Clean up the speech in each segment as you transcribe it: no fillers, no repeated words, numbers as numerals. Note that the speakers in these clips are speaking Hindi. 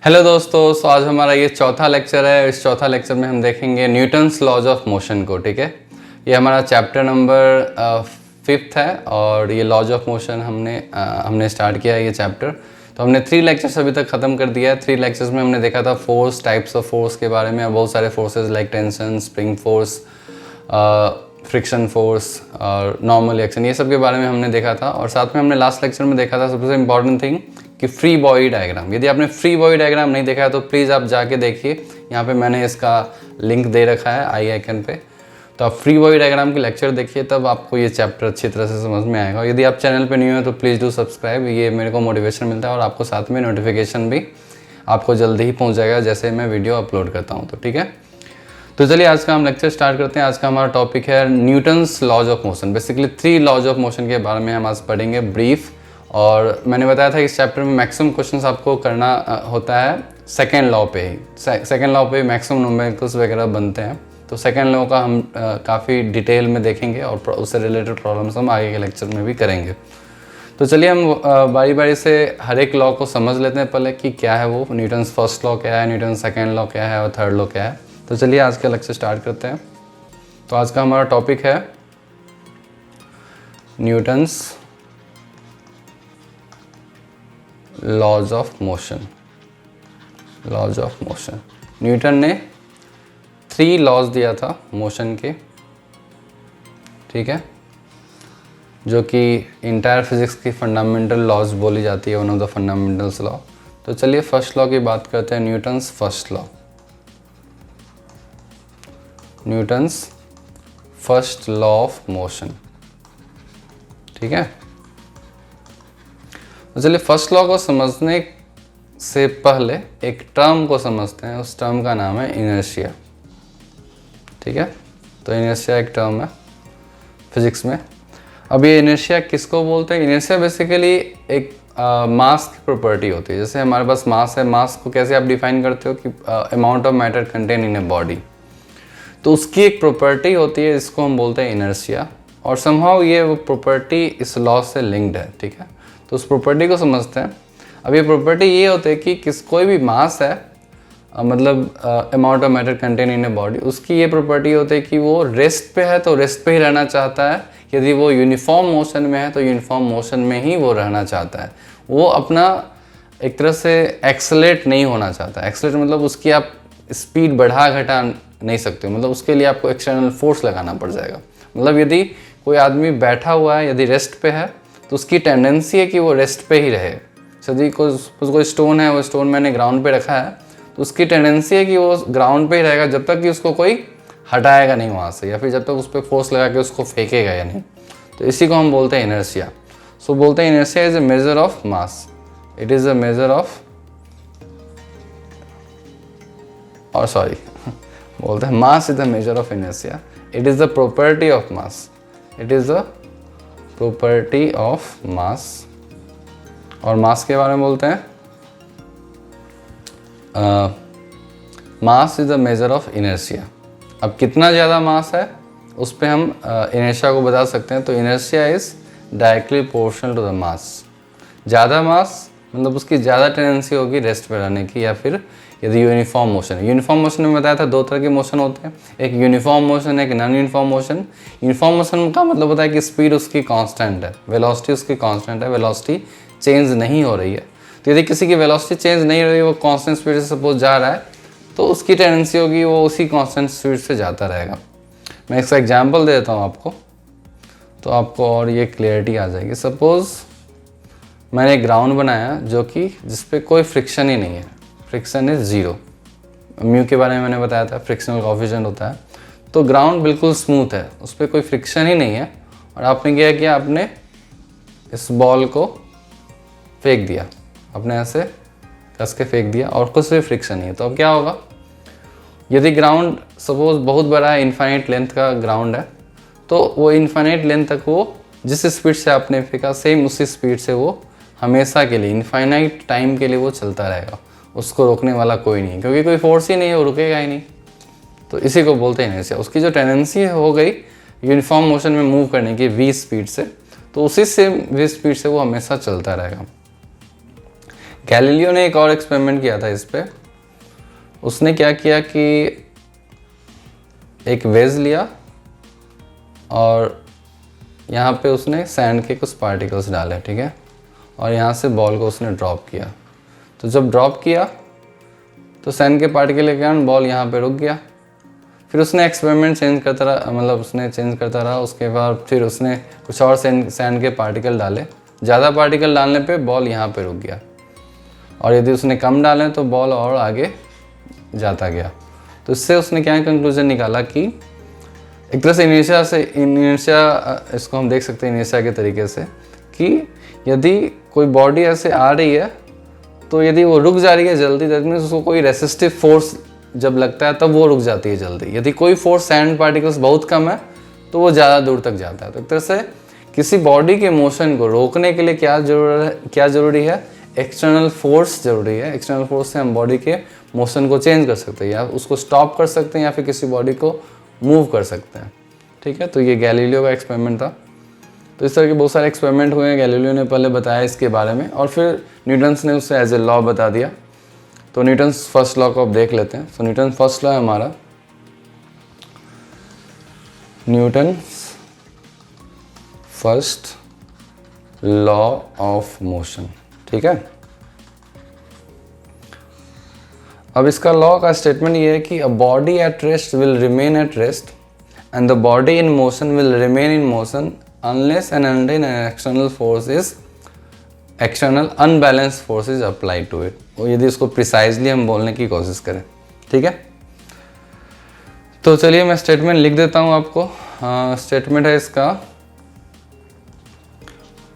हेलो दोस्तों, सो आज हमारा ये चौथा लेक्चर है। इस चौथा लेक्चर में हम देखेंगे न्यूटन्स लॉज ऑफ मोशन को। ठीक है, ये हमारा चैप्टर नंबर 5th है और ये लॉज ऑफ मोशन हमने स्टार्ट किया है ये चैप्टर। तो हमने 3 लेक्चर्स अभी तक ख़त्म कर दिया है। 3 लेक्चर्स में हमने देखा था फोर्स, टाइप्स ऑफ फोर्स के बारे में, बहुत सारे forces like tension, spring force, friction force और नॉर्मल एक्शन, ये सब के बारे में हमने देखा था। और साथ में हमने लास्ट लेक्चर में देखा था सबसे इम्पॉर्टेंट थिंग कि फ्री बॉडी डायग्राम। यदि आपने फ्री बॉडी डायग्राम नहीं देखा है तो प्लीज़ आप जाके देखिए, यहाँ पे मैंने इसका लिंक दे रखा है आई आइकन पे। तो आप फ्री बॉडी डायग्राम की लेक्चर देखिए, तब आपको ये चैप्टर अच्छी तरह से समझ में आएगा। यदि आप चैनल पे न्यू हैं तो प्लीज़ डू सब्सक्राइब, ये मेरे को मोटिवेशन मिलता है और आपको साथ में नोटिफिकेशन भी आपको जल्दी ही पहुँच जाएगा जैसे मैं वीडियो अपलोड करता हूँ। तो ठीक है, तो चलिए आज का हम लेक्चर स्टार्ट करते हैं। आज का हमारा टॉपिक है Newton's laws of motion. Basically 3 laws of motion के बारे में हम आज पढ़ेंगे ब्रीफ। और मैंने बताया था इस चैप्टर में मैक्सिमम क्वेश्चंस आपको करना होता है सेकेंड लॉ पे ही। सेकेंड लॉ पे मैक्सिमम न्यूमेरिकल्स वगैरह बनते हैं। तो सेकेंड लॉ का हम काफ़ी डिटेल में देखेंगे और उससे रिलेटेड प्रॉब्लम्स हम आगे के लेक्चर में भी करेंगे। तो चलिए हम बारी बारी से हर एक लॉ को समझ लेते हैं पहले कि क्या है वो। न्यूटन्स फर्स्ट लॉ क्या है, न्यूटन्स सेकेंड लॉ क्या है और थर्ड लॉ क्या है। तो चलिए आज का लेक्चर स्टार्ट करते हैं। तो आज का हमारा टॉपिक है Newton's laws of motion. Laws of motion, Newton ने 3 लॉज दिया था मोशन के, ठीक है, जो कि इंटायर फिजिक्स की फंडामेंटल लॉज बोली जाती है, one of the fundamentals law. तो चलिए फर्स्ट लॉ की बात करते हैं, Newton's first law. Newton's first law of motion, ठीक है। तो चलिए फर्स्ट लॉ को समझने से पहले एक टर्म को समझते हैं। उस टर्म का नाम है इनर्शिया, ठीक है। तो इनर्शिया एक टर्म है फिजिक्स में। अब ये इनर्शिया किसको बोलते हैं? इनर्शिया बेसिकली एक मास की प्रॉपर्टी होती है। जैसे हमारे पास मास है, मास को कैसे आप डिफाइन करते हो कि amount of matter contain in a body. तो उसकी एक प्रॉपर्टी होती है जिसको हम बोलते हैं इनर्शिया, और समहाउ ये वो प्रॉपर्टी इस लॉ से लिंक्ड है, ठीक है। तो उस प्रॉपर्टी को समझते हैं। अब ये प्रॉपर्टी ये होती है कि कोई भी मास है, मतलब amount of matter contain in a body, उसकी ये प्रॉपर्टी होती है कि वो रेस्ट पे है तो रेस्ट पे ही रहना चाहता है। यदि वो यूनिफॉर्म मोशन में है तो यूनिफॉर्म मोशन में ही वो रहना चाहता है। वो अपना एक तरह से एक्सेलरेट नहीं होना चाहता। एक्सेलरेट मतलब उसकी आप स्पीड बढ़ा घटा नहीं सकते, मतलब उसके लिए आपको एक्सटर्नल फोर्स लगाना पड़ जाएगा। मतलब यदि कोई आदमी बैठा हुआ है, यदि रेस्ट पे है, तो उसकी टेंडेंसी है कि वो रेस्ट पे ही रहे। यदि कोई स्टोन है, वो स्टोन मैंने ग्राउंड पे रखा है, तो उसकी टेंडेंसी है कि वो ग्राउंड पे ही रहेगा जब तक कि उसको कोई हटाएगा नहीं वहाँ से, या फिर जब तक उस पर फोर्स लगा के उसको फेंकेगा या नहीं। तो इसी को हम बोलते हैं इनर्शिया। सो बोलते हैं inertia is a measure of mass. It is a measure of, और सॉरी बोलते हैं mass is the measure of inertia. It is the property of mass. It is the property of mass. और मास के बारे में बोलते हैं mass is the measure of inertia. अब कितना ज़्यादा मास है उस पर हम इनर्शिया को बता सकते हैं। तो inertia is directly proportional to the mass. ज़्यादा मास मतलब उसकी ज़्यादा टेंडेंसी होगी रेस्ट पे रहने की, या फिर यदि यूनिफॉर्म मोशन है। यूनिफॉर्म मोशन में बताया था 2 तरह के मोशन होते हैं, एक यूनिफॉर्म मोशन है, एक non uniform motion. Uniform motion का मतलब होता है कि स्पीड उसकी कांस्टेंट है, वेलोसिटी उसकी कांस्टेंट है, वेलोसिटी चेंज नहीं हो रही है। तो यदि किसी की वेलोसिटी चेंज नहीं हो रही है, वो कांस्टेंट स्पीड से सपोज जा रहा है, तो उसकी टेंडेंसी होगी वो उसी कांस्टेंट स्पीड से जाता रहेगा। मैं इसका एग्जांपल देता हूँ आपको, तो आपको और ये क्लियरिटी आ जाएगी। सपोज मैंने एक ग्राउंड बनाया जो कि जिसपे कोई फ्रिक्शन ही नहीं है, फ्रिक्शन इज 0। म्यू के बारे में मैंने बताया था, फ्रिक्शनल कोएफिशिएंट होता है। तो ग्राउंड बिल्कुल स्मूथ है, उस पर कोई फ्रिक्शन ही नहीं है, और आपने क्या किया, आपने इस बॉल को फेंक दिया, आपने ऐसे कस के फेंक दिया और कुछ भी फ्रिक्शन नहीं है। तो अब क्या होगा, यदि ग्राउंड सपोज बहुत बड़ा है, इनफाइनाइट लेंथ का ग्राउंड है, तो वो इनफाइनाइट लेंथ तक वो जिस स्पीड से आपने फेंका सेम उसी स्पीड से वो हमेशा के लिए इनफाइनाइट टाइम के लिए वो चलता रहेगा। उसको रोकने वाला कोई नहीं, क्योंकि कोई फोर्स ही नहीं है, वो रुकेगा ही नहीं। तो इसी को बोलते हैं इनर्शिया। उसकी जो टेंडेंसी हो गई यूनिफॉर्म मोशन में मूव करने की v स्पीड से, तो उसी से v स्पीड से वो हमेशा चलता रहेगा। गैलीलियो ने एक और एक्सपेरिमेंट किया था इस पे। उसने क्या किया कि एक वेज लिया और यहाँ पे उसने सैंड के कुछ पार्टिकल्स डाले, ठीक है, और यहाँ से बॉल को उसने ड्रॉप किया। तो जब ड्रॉप किया तो सैंड के पार्टिकल के कारण बॉल यहाँ पे रुक गया। फिर उसने एक्सपेरिमेंट चेंज करता रहा, मतलब उसने चेंज करता रहा। उसके बाद फिर उसने कुछ और सैंड के पार्टिकल डाले। ज़्यादा पार्टिकल डालने पे बॉल यहाँ पे रुक गया, और यदि उसने कम डाले तो बॉल और आगे जाता गया। तो इससे उसने क्या कंक्लूजन निकाला कि एक तरह से इनर्शिया इसको हम देख सकते हैं इनर्शिया के तरीके से, कि यदि कोई बॉडी ऐसे आ रही है तो यदि वो रुक जा रही है जल्दी, दैट मीन्स उसको कोई रेसिस्टिव फोर्स जब लगता है तब वो रुक जाती है जल्दी। यदि कोई फोर्स सैंड पार्टिकल्स बहुत कम है तो वो ज़्यादा दूर तक जाता है। तो एक तरह से किसी बॉडी के मोशन को रोकने के लिए क्या ज़रूरी है? एक्सटर्नल फोर्स ज़रूरी है। एक्सटर्नल फोर्स से हम बॉडी के मोशन को चेंज कर सकते हैं, या उसको स्टॉप कर सकते हैं, या फिर किसी बॉडी को मूव कर सकते हैं, ठीक है। तो ये गैलीलियो का एक्सपेरिमेंट था। तो इस तरह के बहुत सारे एक्सपेरिमेंट हुए हैं। गैलीलियो ने पहले बताया इसके बारे में, और फिर न्यूटन्स ने उसे एज ए लॉ बता दिया। तो न्यूटन्स फर्स्ट लॉ को अब देख लेते हैं। तो न्यूटन फर्स्ट लॉ है हमारा Newton's first law of motion, ठीक है। अब इसका लॉ का स्टेटमेंट ये है कि a body at rest will remain at rest and the body in motion will remain in motion unless and until an external unbalanced force is applied to it। और यदि इसको प्रिसाइजली हम बोलने की कोशिश करें, ठीक है। तो चलिए मैं स्टेटमेंट लिख देता हूं आपको। स्टेटमेंट है इसका,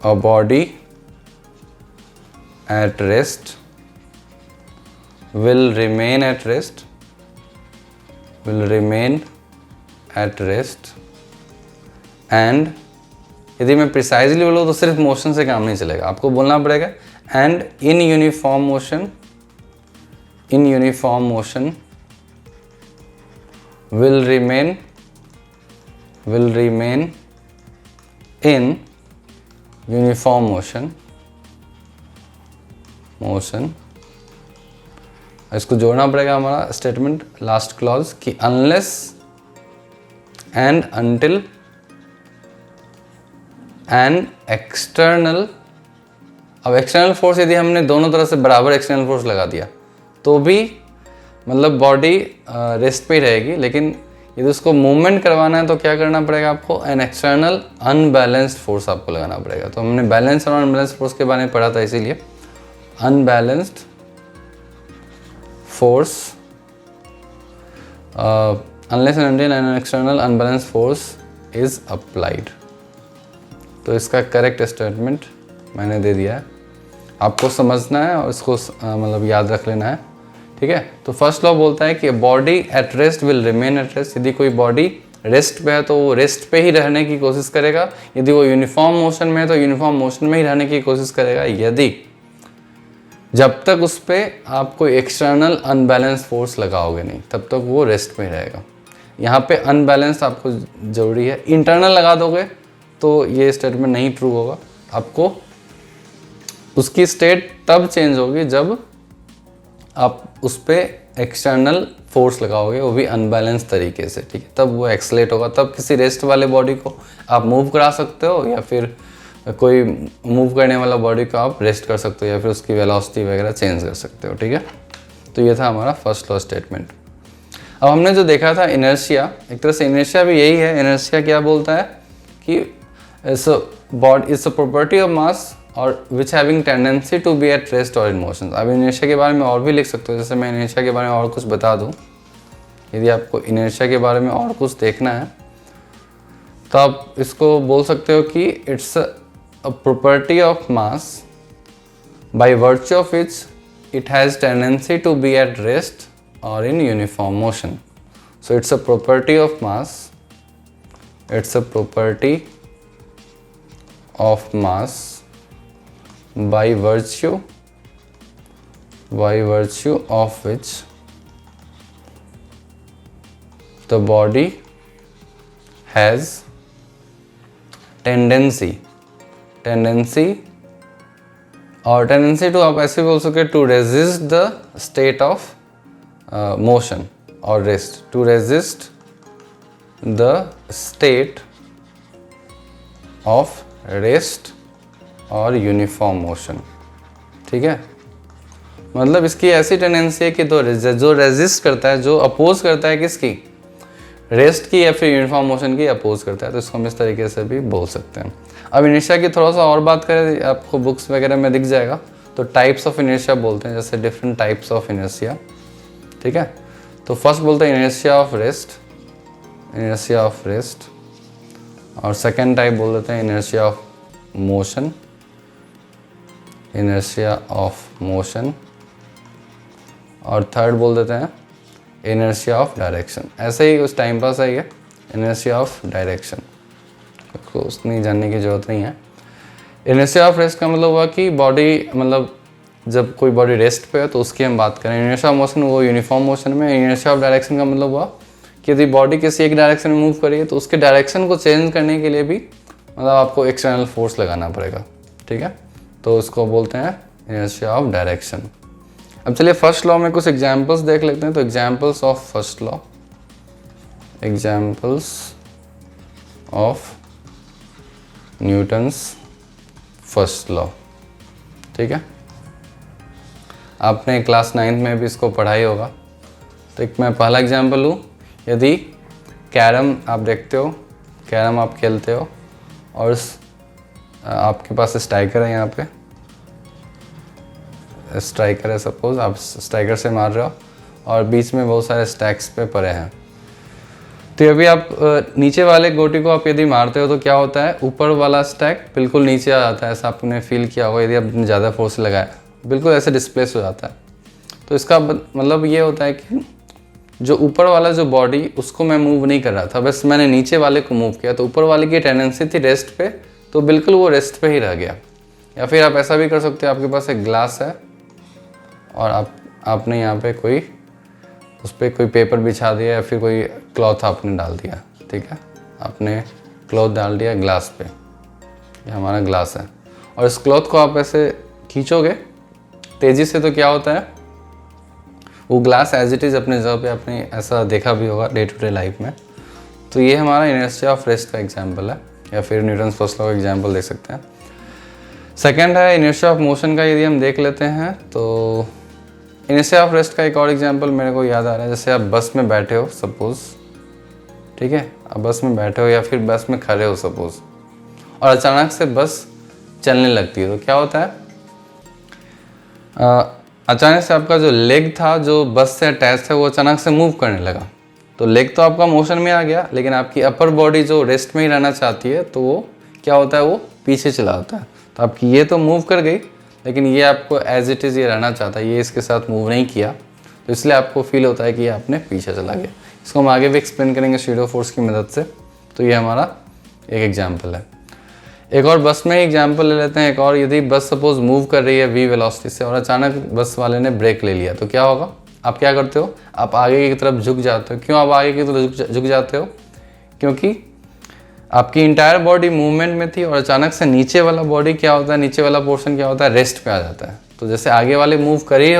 a body at rest will remain at rest and यदि मैं प्रिसाइजली बोलूँ तो सिर्फ मोशन से काम नहीं चलेगा, आपको बोलना पड़ेगा and in uniform motion will remain in uniform motion। इसको जोड़ना पड़ेगा हमारा स्टेटमेंट लास्ट क्लॉज कि unless and until an external. अब एक्सटर्नल फोर्स यदि हमने दोनों तरफ से बराबर एक्सटर्नल फोर्स लगा दिया तो भी मतलब बॉडी रेस्ट पे ही रहेगी, लेकिन यदि उसको मूवमेंट करवाना है तो क्या करना पड़ेगा आपको? एन एक्सटर्नल अनबैलेंस्ड फोर्स आपको लगाना पड़ेगा। तो हमने बैलेंस और अनबैलेंस्ड फोर्स के बारे में पढ़ा था, इसीलिए unbalanced force unless and until an external unbalanced force is applied। तो इसका करेक्ट स्टेटमेंट मैंने दे दिया है, आपको समझना है और इसको मतलब याद रख लेना है, ठीक है। तो फर्स्ट लॉ बोलता है कि body at rest will remain at rest. यदि कोई बॉडी रेस्ट पे है तो वो रेस्ट पे ही रहने की कोशिश करेगा। यदि वो यूनिफॉर्म मोशन में है तो यूनिफॉर्म मोशन में ही रहने की कोशिश करेगा, यदि जब तक उस पर आप कोई एक्सटर्नल अनबैलेंस फोर्स लगाओगे नहीं तब तक वो रेस्ट में रहेगा। यहाँ पे अनबैलेंस आपको ज़रूरी है, इंटरनल लगा दोगे तो ये स्टेटमेंट नहीं ट्रू होगा। आपको उसकी स्टेट तब चेंज होगी जब आप उस पर एक्सटर्नल फोर्स लगाओगे, वो भी अनबैलेंस तरीके से, ठीक है। तब वो एक्सलेट होगा, तब किसी रेस्ट वाले बॉडी को आप मूव करा सकते हो, या फिर कोई मूव करने वाला बॉडी को आप रेस्ट कर सकते हो, या फिर उसकी वेलोसिटी वगैरह चेंज कर सकते हो, ठीक है। तो ये था हमारा फर्स्ट लॉ स्टेटमेंट। अब हमने जो देखा था इनर्शिया, एक तरह से इनर्शिया भी यही है। इनर्शिया क्या बोलता है कि it's a property of mass और which having tendency to be at rest और इन मोशन। अब इनर्शिया के बारे में और भी लिख सकते हो, जैसे मैं इनर्शिया के बारे में और कुछ बता दूँ। यदि आपको इनर्शिया के बारे में और कुछ देखना है तो आप इसको बोल सकते हो कि it's a property of mass by virtue of which it has tendency to be at rest or in uniform motion। So it's a property of mass, it's a property of mass by virtue of which the body has tendency और टेंडेंसी टू आप ऐसे बोल सकते to resist the state of motion और rest, to resist the state of rest और यूनिफॉर्म मोशन। ठीक है, मतलब इसकी ऐसी टेंडेंसी है कि जो रेजिस्ट करता है, जो अपोज करता है किसकी, रेस्ट की या फिर यूनिफॉर्म मोशन की अपोज करता है, तो इसको हम इस तरीके से भी बोल सकते हैं। अब इनर्शिया की थोड़ा सा और बात करें, आपको बुक्स वगैरह में दिख जाएगा, तो टाइप्स ऑफ इनर्शिया बोलते हैं, जैसे डिफरेंट टाइप्स ऑफ इनर्शिया। ठीक है, तो फर्स्ट बोलते हैं inertia of rest, inertia of rest, और सेकेंड टाइप बोल देते हैं inertia of motion, inertia of motion, और थर्ड बोल देते हैं इनर्शिया ऑफ डायरेक्शन। ऐसे ही उस टाइम पास है ये इनर्शिया ऑफ डायरेक्शन, उसको उतनी जानने की ज़रूरत नहीं है। इनर्शिया ऑफ रेस्ट का मतलब हुआ कि बॉडी, मतलब जब कोई बॉडी रेस्ट पे है तो उसकी हम बात करें। इनर्शिया ऑफ मोशन वो यूनिफॉर्म मोशन में। इनर्शिया ऑफ डायरेक्शन का मतलब हुआ कि यदि बॉडी किसी एक डायरेक्शन में मूव करी है तो उसके डायरेक्शन को चेंज करने के लिए भी मतलब आपको एक्सटर्नल फोर्स लगाना पड़ेगा। ठीक है, तो उसको बोलते हैं इनर्शिया ऑफ डायरेक्शन। अब चलिए फर्स्ट लॉ में कुछ एग्जांपल्स देख लेते हैं। तो examples of first law, examples of Newton's first law. ठीक है, आपने क्लास 9th में भी इसको पढ़ाई होगा। तो एक मैं पहला एग्जांपल लूँ, यदि कैरम आप देखते हो, कैरम आप खेलते हो और आपके पास स्ट्राइकर है, यहाँ पे स्ट्राइकर है, सपोज आप स्ट्राइकर से मार रहे हो और बीच में बहुत सारे स्टैक्स पे पड़े हैं। तो अभी आप नीचे वाले गोटी को आप यदि मारते हो तो क्या होता है, ऊपर वाला स्टैक बिल्कुल नीचे आ जाता है। ऐसा आपने फील किया होगा, यदि आपने ज़्यादा फोर्स लगाया बिल्कुल ऐसे डिस्प्लेस हो जाता है। तो इसका मतलब ये होता है कि जो ऊपर वाला जो बॉडी उसको मैं मूव नहीं कर रहा था, बस मैंने नीचे वाले को मूव किया। तो ऊपर वाले की टेंडेंसी थी रेस्ट पे, तो बिल्कुल वो रेस्ट पे ही रह गया। या फिर आप ऐसा भी कर सकते हो, आपके पास एक ग्लास है और आपने यहाँ पे कोई उस पर कोई पेपर बिछा दिया या फिर कोई क्लॉथ आपने डाल दिया। ठीक है, आपने क्लॉथ डाल दिया ग्लास पे, ये हमारा ग्लास है, और इस क्लॉथ को आप ऐसे खींचोगे तेज़ी से तो क्या होता है, वो ग्लास एज इट इज़ अपने जगह पे, आपने ऐसा देखा भी होगा डे टू डे लाइफ में। तो ये हमारा इनर्शिया ऑफ रेस्ट का एग्जाम्पल है, या फिर न्यूटन्स फर्स्ट लॉ का एग्जाम्पल देख सकते हैं। सेकेंड है इनर्शिया ऑफ मोशन का, यदि हम देख लेते हैं तो इनर्शिया ऑफ रेस्ट का एक और एग्जांपल मेरे को याद आ रहा है। जैसे आप बस में बैठे हो सपोज, ठीक है, आप बस में बैठे हो या फिर बस में खड़े हो सपोज, और अचानक से बस चलने लगती है, तो क्या होता है, अचानक से आपका जो लेग था जो बस से अटैच था वो अचानक से मूव करने लगा। तो लेग तो आपका मोशन में आ गया, लेकिन आपकी अपर बॉडी जो रेस्ट में ही रहना चाहती है तो वो क्या होता है, वो पीछे चला होता है। तो आपकी ये तो मूव कर गई, लेकिन ये आपको एज इट इज़ ये रहना चाहता है, ये इसके साथ मूव नहीं किया, तो इसलिए आपको फील होता है कि ये आपने पीछे चला गया। इसको हम आगे भी एक्सप्लेन करेंगे शैडो फोर्स की मदद से। तो ये हमारा एक एग्जाम्पल है। एक और बस में एग्जाम्पल ले लेते हैं एक और, यदि बस सपोज मूव कर रही है v वेलोसिटी से और अचानक बस वाले ने ब्रेक ले लिया, तो क्या होगा, आप क्या करते हो, आप आगे की तरफ झुक जाते हो। क्यों आप आगे की तरफ झुक जाते हो, क्योंकि आपकी इंटायर बॉडी मूवमेंट में थी और अचानक से नीचे वाला बॉडी क्या होता है, नीचे वाला पोर्शन क्या होता है, रेस्ट पे आ जाता है। तो जैसे आगे वाले मूव कर ही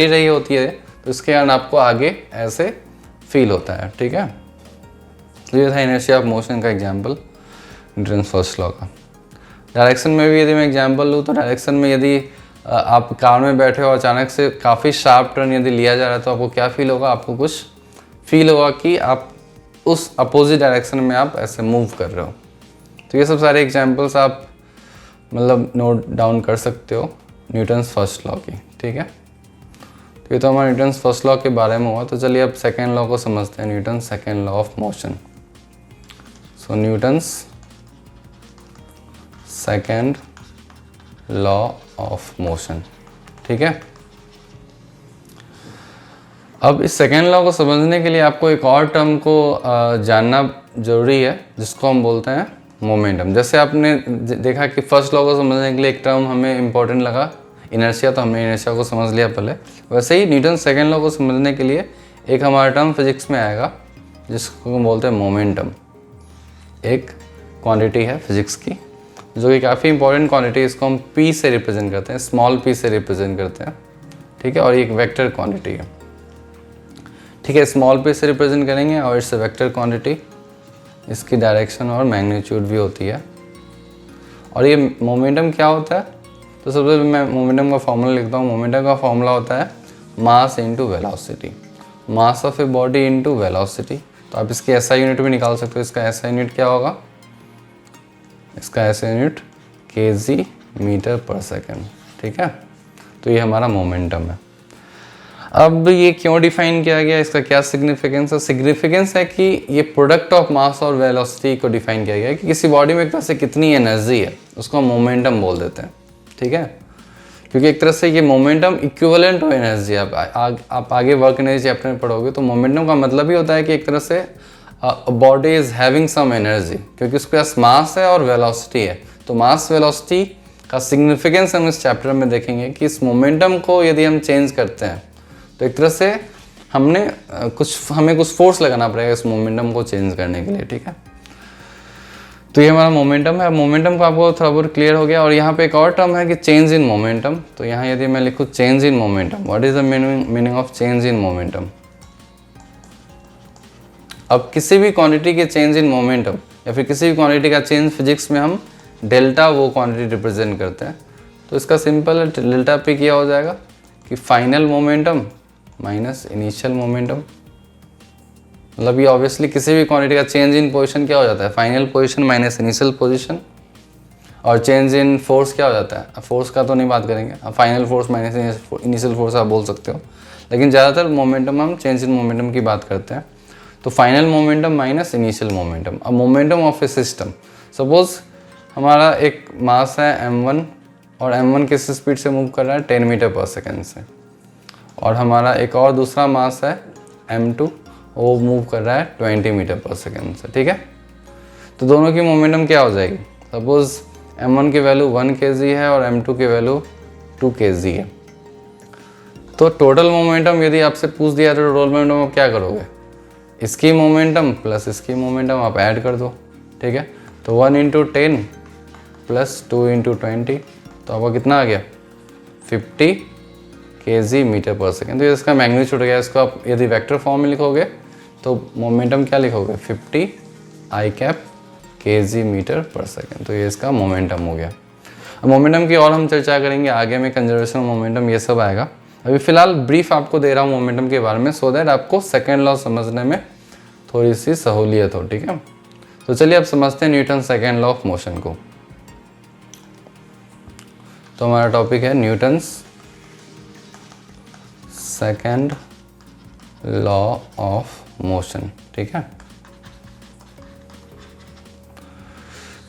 रही होती है, तो इसके कारण आपको आगे ऐसे फील होता है। ठीक है, तो ये था इनर्शिया ऑफ मोशन का एग्जाम्पल न्यूटन्स फर्स्ट लॉ का। डायरेक्शन में भी यदि मैं एग्जाम्पल लूँ तो डायरेक्शन में यदि आप कार में बैठे हो, अचानक से काफ़ी शार्प टर्न यदि लिया जा रहा है तो आपको क्या फील होगा, आपको कुछ फील होगा कि आप उस अपोजिट डायरेक्शन में आप ऐसे मूव कर रहे हो। तो ये सब सारे एग्जाम्पल्स आप मतलब नोट डाउन कर सकते हो न्यूटन्स फर्स्ट लॉ की। ठीक है, तो ये तो हमारा न्यूटन्स फर्स्ट लॉ के बारे में हुआ। तो चलिए अब सेकेंड लॉ को समझते हैं, Newton's second law of motion. So Newton's second law of motion. ठीक है, अब इस सेकेंड लॉ को समझने के लिए आपको एक और टर्म को जानना जरूरी है, जिसको हम बोलते हैं मोमेंटम। जैसे आपने देखा कि फर्स्ट लॉ को समझने के लिए एक टर्म हमें इंपॉर्टेंट लगा इनर्शिया, तो हमने इनर्शिया को समझ लिया पहले। वैसे ही न्यूटन सेकेंड लॉ को समझने के लिए एक हमारा टर्म फिजिक्स में आएगा जिसको हम बोलते हैं मोमेंटम। एक क्वांटिटी है फिजिक्स की, जो कि काफ़ी इंपॉर्टेंट क्वांटिटी, इसको हम p से रिप्रेजेंट करते हैं, स्मॉल p से रिप्रेजेंट करते हैं, ठीक है। और ये एक वेक्टर क्वांटिटी है, ठीक है। स्मॉल p से रिप्रेजेंट करेंगे और इट्स वेक्टर क्वांटिटी, इसकी डायरेक्शन और मैग्नीट्यूड भी होती है। और ये मोमेंटम क्या होता है, तो सबसे पहले मैं मोमेंटम का फॉर्मूला लिखता हूँ। मोमेंटम का फॉर्मूला होता है मास into velocity, mass of a body into velocity. तो आप इसकी SI यूनिट भी निकाल सकते हो। इसका SI यूनिट क्या होगा, इसका SI यूनिट kg मीटर पर सेकेंड, ठीक है। तो ये हमारा मोमेंटम है। अब ये क्यों डिफाइन किया गया, इसका क्या सिग्निफिकेंस है? सिग्निफिकेंस है कि ये प्रोडक्ट ऑफ मास और वेलोसिटी को डिफाइन किया गया है कि किसी बॉडी में एक तरह से कितनी एनर्जी है, उसको हम मोमेंटम बोल देते हैं, ठीक है। क्योंकि एक तरह से ये मोमेंटम इक्विवेलेंट टू एनर्जी। आप आगे वर्क एनर्जी चैप्टर में पढ़ोगे तो मोमेंटम का मतलब ही होता है कि एक तरह से body is having some energy, क्योंकि उसके पास मास है और वेलोसिटी है। तो मास वेलोसिटी का सिग्निफिकेंस हम इस चैप्टर में देखेंगे कि इस मोमेंटम को यदि हम चेंज करते हैं तो एक तरह से हमें कुछ फोर्स लगाना पड़ेगा इस मोमेंटम को चेंज करने के लिए, ठीक है। तो ये हमारा मोमेंटम है। मोमेंटम का आपको थोड़ा बहुत क्लियर हो गया। और यहाँ पे एक और टर्म है कि चेंज इन मोमेंटम। तो यहाँ यदि मैं लिखूँ change in momentum, what is the meaning of change in momentum? अब किसी भी क्वांटिटी के चेंज इन मोमेंटम या फिर किसी भी क्वांटिटी का चेंज फिजिक्स में हम डेल्टा वो क्वांटिटी रिप्रेजेंट करते हैं। तो इसका सिंपल डेल्टा पे क्या हो जाएगा कि final momentum minus initial momentum. मतलब ये ऑब्वियसली किसी भी क्वांटिटी का चेंज इन पोजीशन क्या हो जाता है, final position minus initial position. और चेंज इन फोर्स क्या हो जाता है, फोर्स का तो नहीं बात करेंगे, final force minus initial force आप बोल सकते हो, लेकिन ज़्यादातर मोमेंटम हम चेंज इन मोमेंटम की बात करते हैं। तो final momentum minus initial momentum. अब momentum of a system, suppose हमारा एक मास है m1 और m1 किस स्पीड से मूव कर रहा है, 10 मीटर पर सेकेंड से। और हमारा एक और दूसरा मास है m2, वो मूव कर रहा है 20 मीटर पर सेकेंड से, ठीक है। तो दोनों की मोमेंटम क्या हो जाएगी, सपोज m1 की वैल्यू 1 kg है और m2 की वैल्यू 2 kg है। तो टोटल मोमेंटम यदि आपसे पूछ दिया तो टोटल मोमेंटम आप क्या करोगे, इसकी मोमेंटम प्लस इसकी मोमेंटम आप ऐड कर दो, ठीक है। तो 1 × 10 प्लस 2 × 20, तो आपका कितना आ गया 50 kg मीटर पर सेकेंड। तो इसका मैग्नीट्यूड गया। इसको आप यदि वेक्टर फॉर्म में लिखोगे तो मोमेंटम क्या लिखोगे 50 I कैप kg मीटर पर सेकेंड। तो ये इसका मोमेंटम हो गया। अब मोमेंटम की और हम चर्चा करेंगे आगे में, कंजर्वेशन मोमेंटम ये सब आएगा। अभी फिलहाल ब्रीफ आपको दे रहा हूँ मोमेंटम के बारे में, सो दैट आपको सेकेंड लॉ समझने में थोड़ी सी सहूलियत हो, ठीक है। तो चलिए अब समझते हैं Newton second law of motion को। तो हमारा टॉपिक है Newton's second law of motion, ठीक है।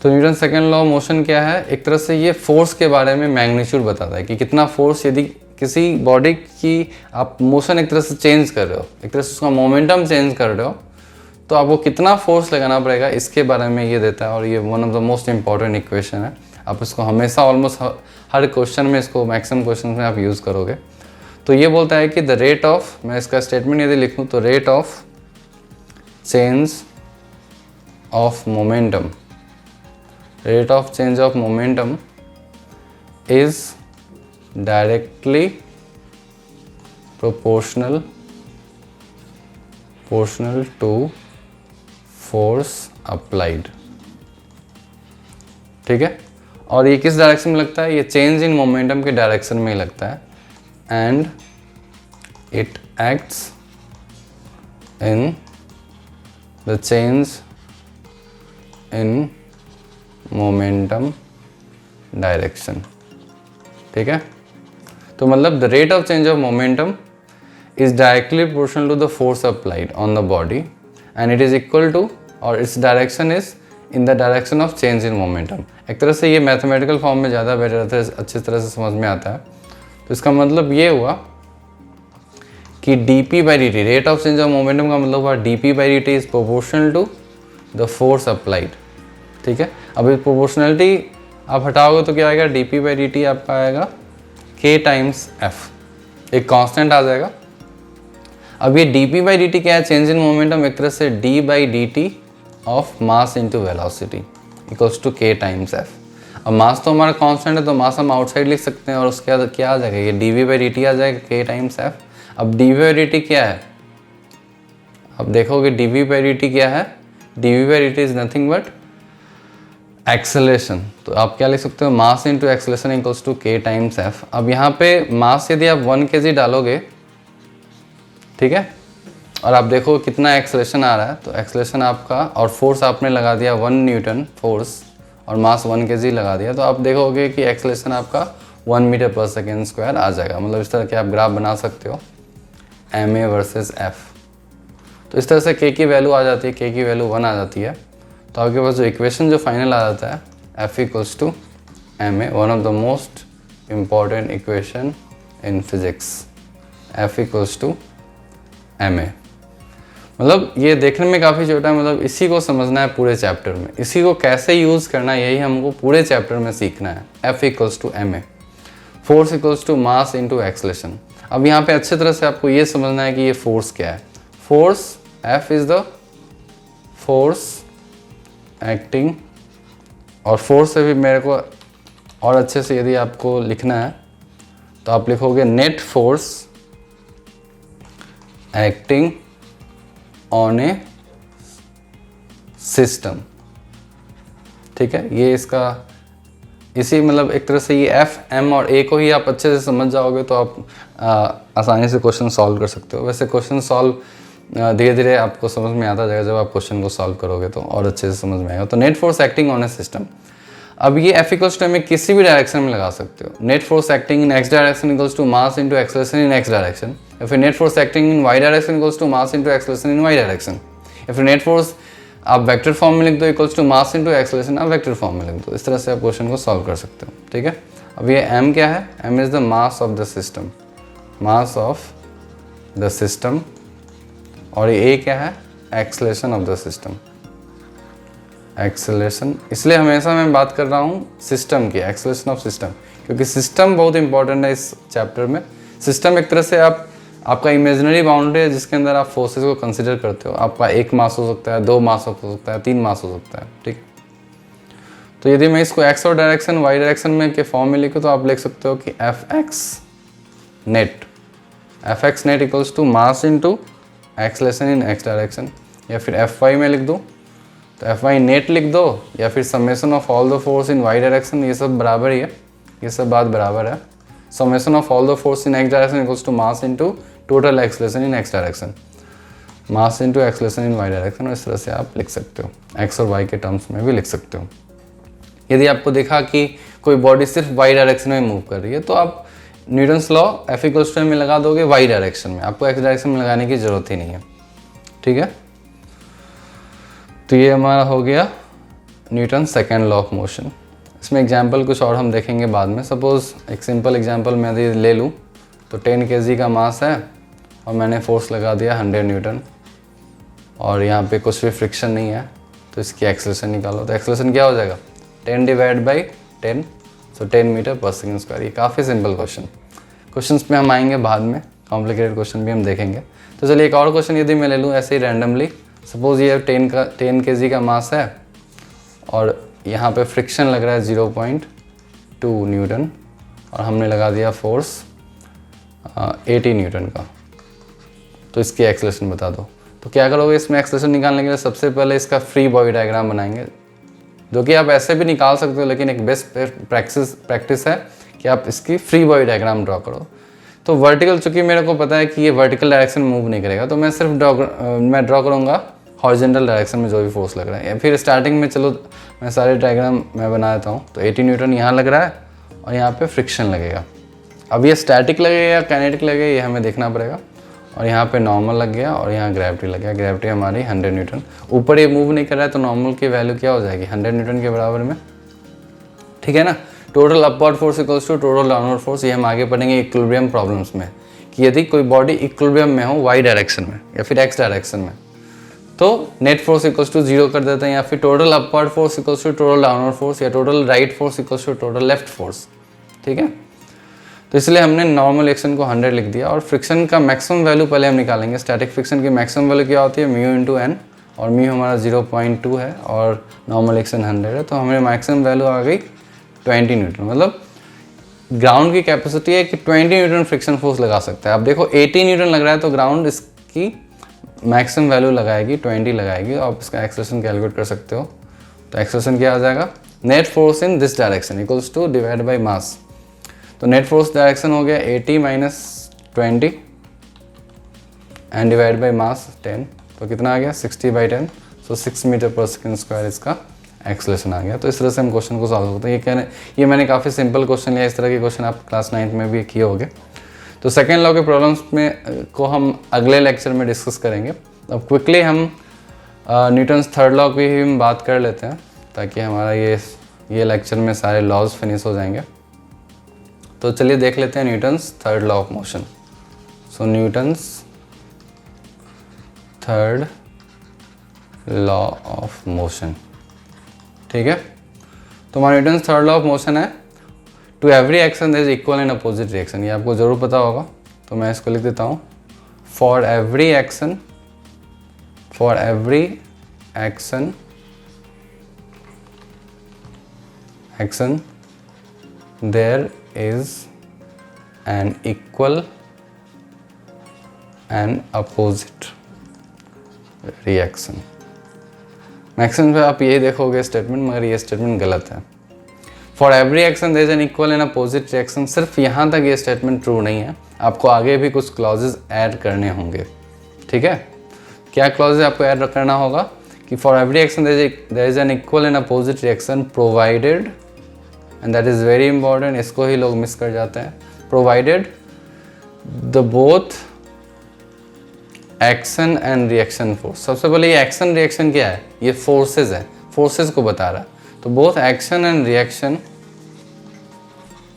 तो Newton second law of motion क्या है, एक तरह से ये फोर्स के बारे में मैग्नीट्यूड बताता है कि कितना फोर्स, यदि किसी बॉडी की आप मोशन एक तरह से चेंज कर रहे हो, एक तरह से उसका मोमेंटम चेंज कर रहे हो, तो आपको कितना फोर्स लगाना पड़ेगा, इसके बारे में ये देता है। और ये one of the most important equation है। आप इसको हमेशा ऑलमोस्ट हर क्वेश्चन में, इसको मैक्सिमम क्वेश्चन में आप यूज़ करोगे। तो ये बोलता है कि द रेट ऑफ, मैं इसका स्टेटमेंट यदि लिखूँ तो rate of change of momentum, rate of change of momentum is directly proportional to force applied, ठीक है। और ये किस डायरेक्शन में लगता है, ये चेंज इन मोमेंटम के डायरेक्शन में ही लगता है। And it acts in the change in momentum direction, ठीक है। तो मतलब the rate of change of momentum is directly proportional to the force applied on the body and it is equal to, और its direction is in the direction of change in momentum। एक तरह से ये मैथमेटिकल फॉर्म में ज़्यादा बेटर, अच्छी तरह से समझ में आता है। तो इसका मतलब ये हुआ कि dp/dt, rate of change of momentum का मतलब हुआ dp/dt is proportional to the force applied, ठीक है। अब इस प्रोपोर्शनलिटी आप हटाओगे तो क्या आएगा, dp/dt आपका आएगा k × f, एक कांस्टेंट आ जाएगा। अब ये dp/dt क्या है, चेंज इन मोमेंटम, एक तरह से d/dt of mass into velocity equals to k × f। अब मास तो हमारा कांस्टेंट है, तो मास हम आउटसाइड लिख सकते हैं और उसके बाद क्या आ जाएगा, ये dv/dt आ जाएगा k टाइम्स f। अब dv/dt क्या है, अब देखोगे dv/dt क्या है, dv/dt is nothing but acceleration. तो आप क्या लिख सकते हो, mass into acceleration equals to k times f। अब यहाँ पे मास यदि आप 1 kg डालोगे, ठीक है, और आप देखो कितना एक्सेलरेशन आ रहा है, तो एक्सेलरेशन आपका और फोर्स आपने लगा दिया 1 न्यूटन फोर्स और मास 1 kg लगा दिया, तो आप देखोगे कि एक्सेलरेशन आपका 1 मीटर पर सेकेंड स्क्वायर आ जाएगा। मतलब इस तरह के आप ग्राफ बना सकते हो ma वर्सेस f। तो इस तरह से k की वैल्यू आ जाती है, k की वैल्यू 1 आ जाती है, तो आपके पास जो इक्वेशन जो फाइनल आ जाता है f equals to ma, one of the most important equation in physics, f equals to ma। मतलब ये देखने में काफ़ी छोटा है, मतलब इसी को समझना है पूरे चैप्टर में, इसी को कैसे यूज़ करना है यही हमको पूरे चैप्टर में सीखना है। f equals to ma, force equals to mass into acceleration. अब यहाँ पे अच्छे तरह से आपको ये समझना है कि ये फोर्स क्या है। Force F is the force acting, और फोर्स से भी मेरे को और अच्छे से यदि आपको लिखना है तो आप लिखोगे net force acting on A system, ठीक है। ये इसका इसी मतलब एक तरह से ये F, M और A को ही आप अच्छे से समझ जाओगे तो आप आसानी से क्वेश्चन सॉल्व कर सकते हो। वैसे क्वेश्चन सॉल्व धीरे धीरे आपको समझ में आता जाएगा, जब आप क्वेश्चन को सॉल्व करोगे तो और अच्छे से समझ में आएगा। तो net force acting on A system, अब ये F इक्वल्स टू में किसी भी डायरेक्शन में लगा सकते हो। Net force acting in x direction equals to mass into acceleration in x direction, या फिर net force acting in y direction equals to mass into acceleration in y direction, या फिर नेट फोर्स आप वेक्टर फॉर्म में लिख दो equals to mass into acceleration आप वेक्टर फॉर्म में लिख दो। इस तरह से आप क्वेश्चन को सॉल्व कर सकते हो, ठीक है। अब ये m क्या है, m is the mass of the system, mass of the system, और ये a क्या है, acceleration of the system, acceleration. इसलिए हमेशा मैं बात कर रहा हूँ सिस्टम की, एक्सेलरेशन ऑफ सिस्टम, क्योंकि सिस्टम बहुत इंपॉर्टेंट है इस चैप्टर में। सिस्टम एक तरह से आपका इमेजिनरी बाउंड्री है जिसके अंदर आप फोर्सेस को कंसिडर करते हो। आपका 1 मास हो सकता है, 2 मास हो सकता है, 3 मास हो सकता है, ठीक। तो यदि मैं इसको x और डायरेक्शन y डायरेक्शन में के फॉर्म में लिखूँ तो आप लिख सकते हो कि F X net equals to mass into acceleration in x direction, या फिर Fy में लिख दो तो Fy नेट लिख दो, या फिर summation of all the force in y direction, ये सब बराबर ही है, ये सब बात बराबर है। Summation of all the force in x direction equals to mass into total acceleration in x direction, mass into acceleration in y direction, और इस तरह से आप लिख सकते हो, x और y के टर्म्स में भी लिख सकते हो। यदि आपको देखा कि कोई बॉडी सिर्फ y डायरेक्शन में मूव कर रही है तो आप Newton's law F equals to में लगा दोगे y डायरेक्शन में, आपको x डायरेक्शन में लगाने की ज़रूरत ही नहीं है, ठीक है। तो ये हमारा हो गया Newton second law of motion. इसमें एग्जाम्पल कुछ और हम देखेंगे बाद में। सपोज़ एक सिंपल एग्जाम्पल मैं यदि ले लूँ तो 10 kg का मास है और मैंने फोर्स लगा दिया 100 न्यूटन, और यहाँ पे कुछ भी फ्रिक्शन नहीं है, तो इसकी एक्सेलरेशन निकालो। तो एक्सेलरेशन क्या हो जाएगा, 10 डिवाइड बाई 10, सो 10 मीटर पर सेकेंड स्क्वायर। ये काफ़ी सिंपल क्वेश्चंस पे हम आएंगे बाद में, कॉम्प्लिकेटेड क्वेश्चन भी हम देखेंगे। तो चलिए एक और क्वेश्चन यदि मैं ले लूँ ऐसे ही रैंडमली। सपोज़ ये 10 kg का मास है और यहाँ पे फ्रिक्शन लग रहा है 0.2 न्यूटन, और हमने लगा दिया फोर्स 80 न्यूटन का। तो इसकी एक्सेलरेशन बता दो। तो क्या करोगे, इसमें एक्सेलरेशन निकालने के लिए सबसे पहले इसका फ्री बॉडी डायग्राम बनाएंगे, जो कि आप ऐसे भी निकाल सकते हो, लेकिन एक बेस्ट प्रैक्टिस है कि आप इसकी फ्री बॉडी डायग्राम ड्रॉ करो। तो वर्टिकल, चूँकि मेरे को पता है कि ये वर्टिकल डायरेक्शन मूव नहीं करेगा, तो मैं सिर्फ मैं ड्रॉ करूँगा हॉरिजॉन्टल डायरेक्शन में जो भी फोर्स लग रहा है। या फिर स्टार्टिंग में चलो मैं सारे डायग्राम मैं बना देता हूँ। तो 80 न्यूटन यहाँ लग रहा है और यहाँ पे फ्रिक्शन लगेगा। अब ये स्टैटिक लगेगा या काइनेटिक लगेगा ये हमें देखना पड़ेगा। और यहाँ पे नॉर्मल लग गया और यहाँ ग्रेविटी लग गया। ग्रेविटी हमारी 100 न्यूटन, ऊपर ये मूव नहीं कर रहा है, तो नॉर्मल की वैल्यू क्या हो जाएगी, 100 न्यूटन के बराबर में, ठीक है ना। Total upward force equals to total downward force. ये हम आगे पढ़ेंगे इक्विलिब्रियम प्रॉब्लम्स में, कि यदि कोई बॉडी इक्विलिब्रियम में हो y डायरेक्शन में या फिर x डायरेक्शन में, तो नेट फोर्स इक्वल्स टू 0 कर देते हैं, या फिर total upward force equals to total downward force, या total right force equals to total left force, ठीक है। तो इसलिए हमने नॉर्मल एक्शन को 100 लिख दिया। और फ्रिक्शन का मैक्सिमम वैल्यू पहले हम निकालेंगे। स्टैटिक फ्रिक्शन की मैक्सिमम वैल्यू क्या होती है, म्यू इंटू एन, और म्यू हमारा 0.2 है और नॉर्मल एक्शन 100 है, तो हमें मैक्सिमम वैल्यू आ गई 20 न्यूटन, मतलब ग्राउंड की कैपेसिटी है कि 20 न्यूटन फ्रिक्शन फोर्स लगा सकता है। अब देखो 80 न्यूटन लग रहा है तो ग्राउंड इसकी मैक्सिमम वैल्यू लगाएगी, 20 लगाएगी। आप इसका एक्सेलरेशन कैलकुलेट कर सकते हो। तो एक्सेलरेशन क्या आ जाएगा, net force in this direction equals to divide by mass. तो नेट फोर्स डायरेक्शन हो गया 80 minus 20 and divide by mass 10, तो कितना आ गया 60/10। सो 6 मीटर पर सेकेंड स्क्वायर इसका एक्सेलरेशन आ गया। तो इस तरह से हम क्वेश्चन को सॉल्व करते हैं। ये मैंने काफ़ी सिंपल क्वेश्चन लिया, इस तरह के क्वेश्चन आप क्लास 9th में भी किए होंगे। तो सेकेंड लॉ के प्रॉब्लम्स में को हम अगले लेक्चर में डिस्कस करेंगे। अब क्विकली हम न्यूटन्स थर्ड लॉ की ही हम बात कर लेते हैं, ताकि हमारा ये लेक्चर में सारे लॉज फिनिश हो जाएंगे। तो चलिए देख लेते हैं Newton's third law of motion. So Newton's third law of motion, ठीक है। तो हमारा Newton's third law of motion है, to every action there is equal and opposite reaction. ये आपको ज़रूर पता होगा, तो मैं इसको लिख देता हूँ। For every action there is an equal and opposite reaction. Maximum पे आप ये देखोगे स्टेटमेंट, मगर ये स्टेटमेंट गलत है। For every action there is an equal and opposite reaction, सिर्फ यहाँ तक ये स्टेटमेंट ट्रू नहीं है, आपको आगे भी कुछ क्लॉजेज ऐड करने होंगे, ठीक है। क्या क्लॉजेज आपको ऐड करना होगा कि for every action there is an equal and opposite reaction provided, and that is very important, इसको ही लोग मिस कर जाते हैं। Provided the both action and reaction force. सबसे पहले ये एक्शन रिएक्शन क्या है, ये फोर्सेज है, फोर्सेज को बता रहा है। तो both action and reaction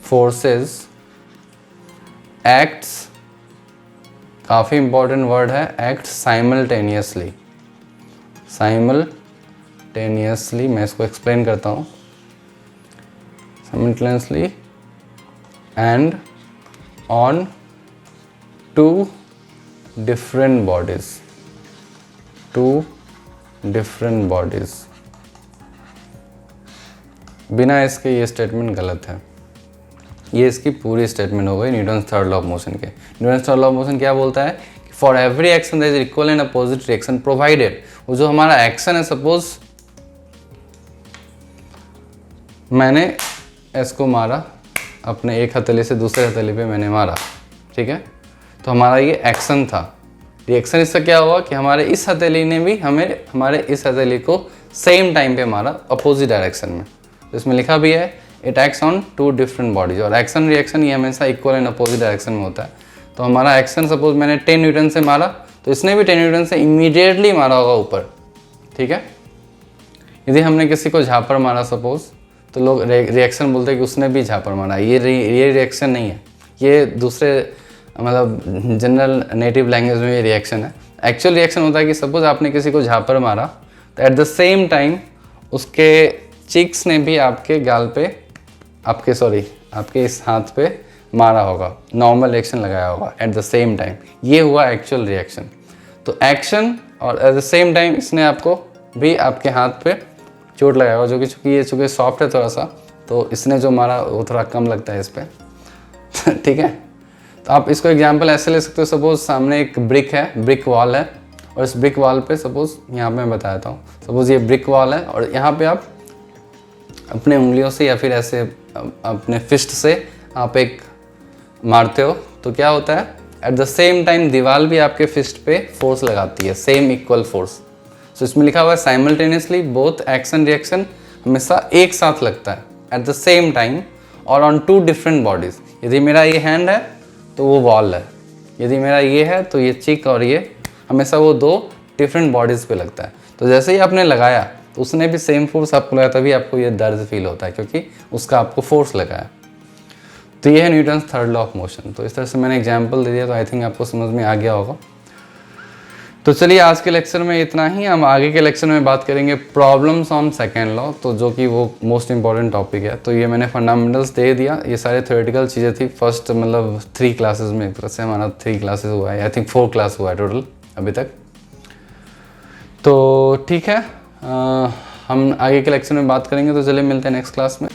forces acts, काफ़ी इंपॉर्टेंट वर्ड है, एक्ट साइमल्टेनियसली। साइमल्टेनियसली मैं इसको एक्सप्लेन करता हूँ। Simultaneously and on two different bodies। बिना इसके ये स्टेटमेंट गलत है। ये इसकी पूरी स्टेटमेंट हो गई Newton's third law of motion के। Newton's third law of motion क्या बोलता है कि for every action there is equal and opposite reaction provided, वो जो हमारा एक्शन है, सपोज मैंने इसको मारा, अपने एक हथेली से दूसरे हथेली पे मैंने मारा, ठीक है। तो हमारा ये एक्शन था। रिएक्शन इसका क्या हुआ कि हमारे इस हथेली ने भी हमारे इस हथेली को सेम टाइम पे मारा अपोजिट डायरेक्शन में। तो इसमें लिखा भी है it acts on two different bodies. और एक्शन रिएक्शन ये हमेशा इक्वल एंड अपोजिट डायरेक्शन में होता है। तो हमारा एक्शन सपोज मैंने 10 न्यूटन से मारा, तो इसने भी 10 न्यूटन से इमीडिएटली मारा होगा ऊपर, ठीक है। यदि हमने किसी को झापड़ मारा सपोज, तो लोग रिएक्शन बोलते हैं कि उसने भी झापड़ मारा। ये रिएक्शन नहीं है, ये दूसरे मतलब जनरल नेटिव लैंग्वेज में ये रिएक्शन है। एक्चुअल रिएक्शन होता है कि सपोज आपने किसी को झापड़ मारा, तो एट द सेम टाइम उसके चिक्स ने भी आपके गाल पे, आपके इस हाथ पे मारा होगा, नॉर्मल रिएक्शन लगाया होगा एट द सेम टाइम। ये हुआ एक्चुअल रिएक्शन। तो एक्शन और एट द सेम टाइम इसने आपको भी आपके हाथ पे चोट लगाया होगा, जो कि चूँकि सॉफ्ट है थोड़ा सा, तो इसने जो मारा वो थोड़ा कम लगता है इस पर ठीक है। तो आप इसको एग्जाम्पल ऐसे ले सकते हो, सपोज सामने एक ब्रिक वॉल है, और इस ब्रिक वॉल पे सपोज यहाँ पे मैं बताता हूँ, सपोज ये ब्रिक वॉल है और यहाँ पे आप अपने उंगलियों से या फिर ऐसे अपने फिस्ट से आप एक मारते हो, तो क्या होता है एट द सेम टाइम दीवार भी आपके फिस्ट पे फोर्स लगाती है, सेम इक्वल फोर्स। सो इसमें लिखा हुआ है साइमल्टेनियसली बोथ एक्शन रिएक्शन हमेशा एक साथ लगता है एट द सेम टाइम और ऑन टू डिफरेंट बॉडीज। यदि मेरा ये हैंड है तो वो वॉल है, यदि मेरा ये है तो ये चिक, और ये हमेशा वो दो डिफरेंट बॉडीज़ पे लगता है। तो जैसे ही आपने लगाया तो उसने भी सेम फोर्स आपको लगाया, तभी आपको ये दर्द फील होता है, क्योंकि उसका आपको फोर्स लगाया। तो ये है Newton's third law of motion. तो इस तरह से मैंने एग्जाम्पल दे दिया, तो आई थिंक आपको समझ में आ गया होगा। तो चलिए आज के लेक्चर में इतना ही। हम आगे के लेक्चर में बात करेंगे प्रॉब्लम्स ऑन सेकेंड लॉ, तो जो कि वो मोस्ट इंपॉर्टेंट टॉपिक है। तो ये मैंने फंडामेंटल्स दे दिया, ये सारे थ्योरेटिकल चीज़ें थी। फर्स्ट मतलब 3 क्लासेस में, एक तरह से हमारा 3 क्लासेस हुआ है, आई थिंक 4 क्लास हुआ है टोटल अभी तक। तो ठीक है, हम आगे के लेक्चर में बात करेंगे। तो चलिए मिलते हैं नेक्स्ट क्लास में।